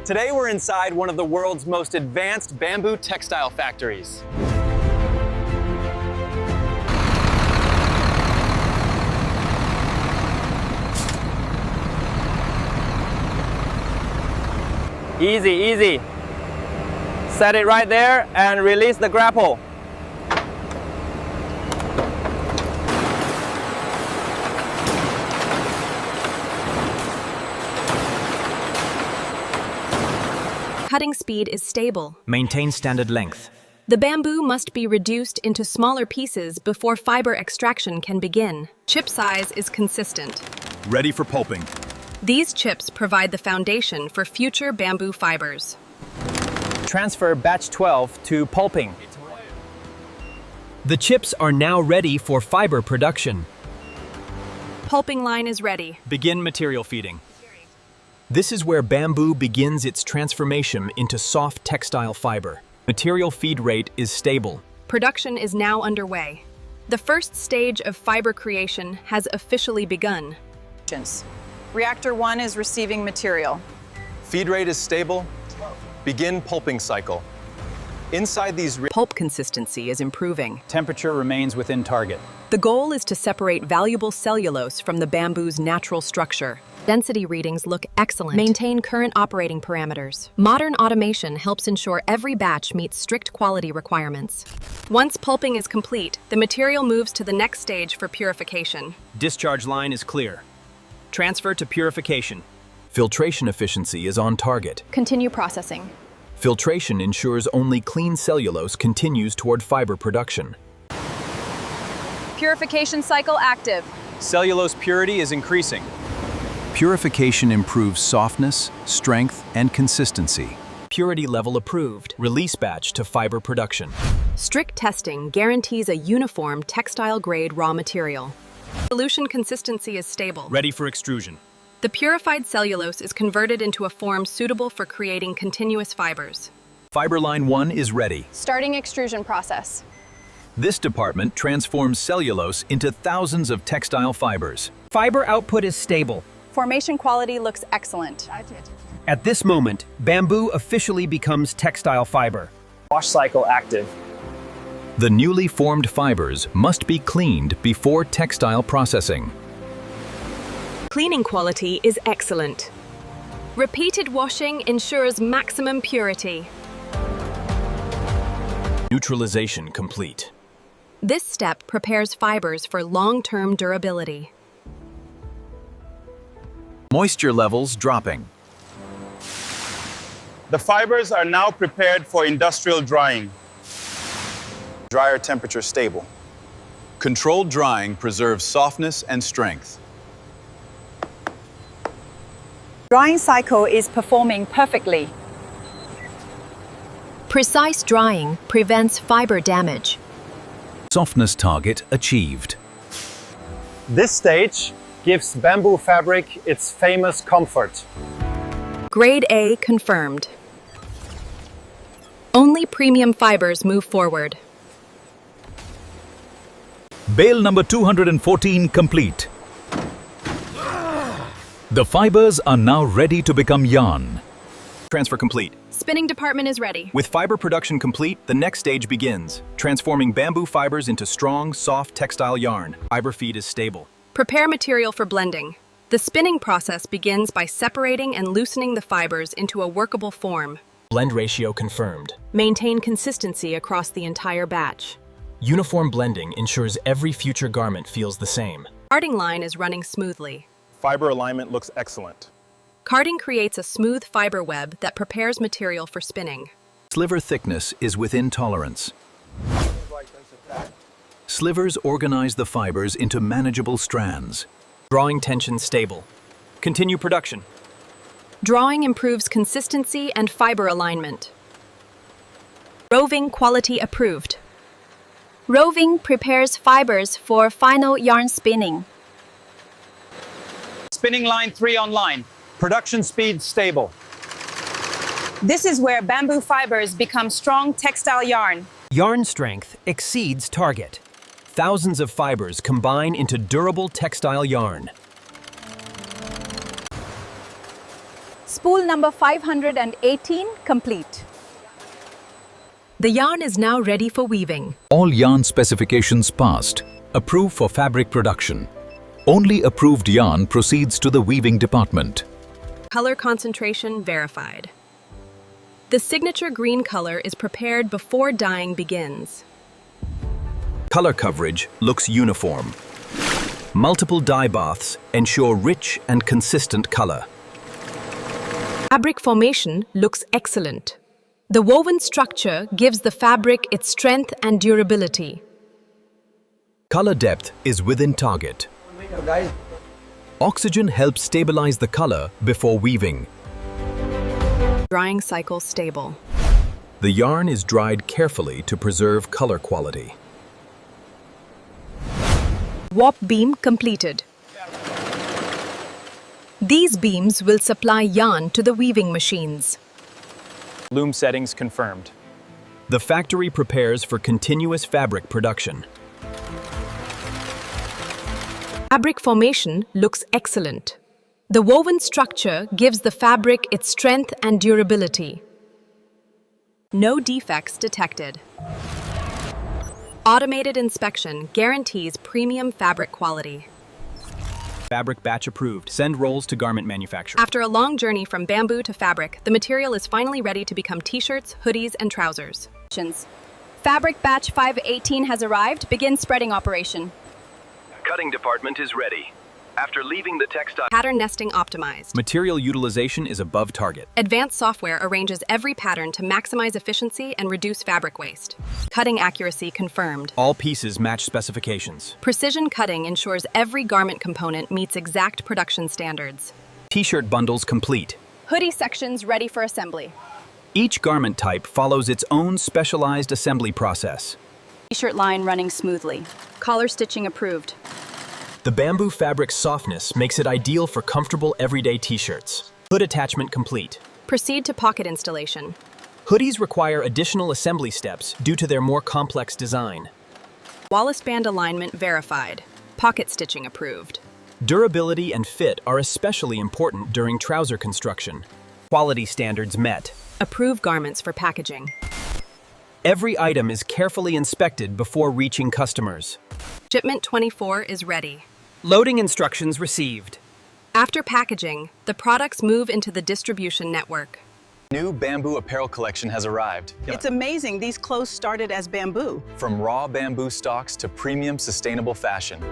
Today we're inside one of the world's most advanced bamboo textile factories. Easy, easy. Set it right there and release the grapple. Cutting speed is stable. Maintain standard length. The bamboo must be reduced into smaller pieces before fiber extraction can begin. Chip size is consistent. Ready for pulping. These chips provide the foundation for future bamboo fibers. Transfer batch 12 to pulping. The chips are now ready for fiber production. Pulping line is ready. Begin material feeding. This is where bamboo begins its transformation into soft textile fiber. Material feed rate is stable. Production is now underway. The first stage of fiber creation has officially begun. Reactor 1 is receiving material. Feed rate is stable. Begin pulping cycle. Inside these Pulp consistency is improving. Temperature remains within target. The goal is to separate valuable cellulose from the bamboo's natural structure. Density readings look excellent. Maintain current operating parameters. Modern automation helps ensure every batch meets strict quality requirements. Once pulping is complete, the material moves to the next stage for purification. Discharge line is clear. Transfer to purification. Filtration efficiency is on target. Continue processing. Filtration ensures only clean cellulose continues toward fiber production. Purification cycle active. cellulose purity is increasing. Purification improves softness, strength, and consistency. Purity level approved. Release batch to fiber production. Strict testing guarantees a uniform textile-grade raw material. Solution consistency is stable. Ready for extrusion. The purified cellulose is converted into a form suitable for creating continuous fibers. Fiber line 1 is ready. Starting extrusion process. This department transforms cellulose into thousands of textile fibers. Fiber output is stable. Formation quality looks excellent. At this moment, bamboo officially becomes textile fiber. Wash cycle active. The newly formed fibers must be cleaned before textile processing. Cleaning quality is excellent. Repeated washing ensures maximum purity. Neutralization complete. This step prepares fibers for long-term durability. Moisture levels dropping. The fibers are now prepared for industrial drying. Dryer temperature stable. Controlled drying preserves softness and strength. Drying cycle is performing perfectly. Precise drying prevents fiber damage. Softness target achieved. This stage gives bamboo fabric its famous comfort. Grade A confirmed. Only premium fibers move forward. Bale number 214 complete. The fibers are now ready to become yarn. Transfer complete. Spinning department is ready. With fiber production complete, the next stage begins, transforming bamboo fibers into strong, soft textile yarn. Fiber feed is stable. Prepare material for blending. The spinning process begins by separating and loosening the fibers into a workable form. Blend ratio confirmed. Maintain consistency across the entire batch. Uniform blending ensures every future garment feels the same. Carding line is running smoothly. Fiber alignment looks excellent. Carding creates a smooth fiber web that prepares material for spinning. Sliver thickness is within tolerance. Slivers organize the fibers into manageable strands. Drawing tension stable. Continue production. Drawing improves consistency and fiber alignment. Roving quality approved. Roving prepares fibers for final yarn spinning. Spinning line 3 online. Production speed stable. This is where bamboo fibers become strong textile yarn. Yarn strength exceeds target. Thousands of fibers combine into durable textile yarn. Spool number 518 complete. The yarn is now ready for weaving. All yarn specifications passed. Approved for fabric production. Only approved yarn proceeds to the weaving department. Color concentration verified. The signature green color is prepared before dyeing begins. Color coverage looks uniform. Multiple dye baths ensure rich and consistent color. Fabric formation looks excellent. The woven structure gives the fabric its strength and durability. Color depth is within target. Oxygen helps stabilize the color before weaving. Drying cycle stable. The yarn is dried carefully to preserve color quality. Warp beam completed. These beams will supply yarn to the weaving machines. Loom settings confirmed. The factory prepares for continuous fabric production. Fabric formation looks excellent. The woven structure gives the fabric its strength and durability. No defects detected. Automated inspection guarantees premium fabric quality. Fabric batch approved. Send rolls to garment manufacturer. After a long journey from bamboo to fabric, the material is finally ready to become t-shirts, hoodies, and trousers. Fabric batch 518 has arrived. Begin spreading operation. Cutting department is ready. After leaving the textile... Pattern nesting optimized. Material utilization is above target. Advanced software arranges every pattern to maximize efficiency and reduce fabric waste. Cutting accuracy confirmed. All pieces match specifications. Precision cutting ensures every garment component meets exact production standards. T-shirt bundles complete. Hoodie sections ready for assembly. Each garment type follows its own specialized assembly process. T-shirt line running smoothly. Collar stitching approved. The bamboo fabric's softness makes it ideal for comfortable everyday t-shirts. Hood attachment complete. Proceed to pocket installation. Hoodies require additional assembly steps due to their more complex design. Wallace band alignment verified. Pocket stitching approved. Durability and fit are especially important during trouser construction. Quality standards met. Approve garments for packaging. Every item is carefully inspected before reaching customers. Shipment 24 is ready. Loading instructions received. After packaging, the products move into the distribution network. New bamboo apparel collection has arrived. It's amazing these clothes started as bamboo. From raw bamboo stalks to premium sustainable fashion.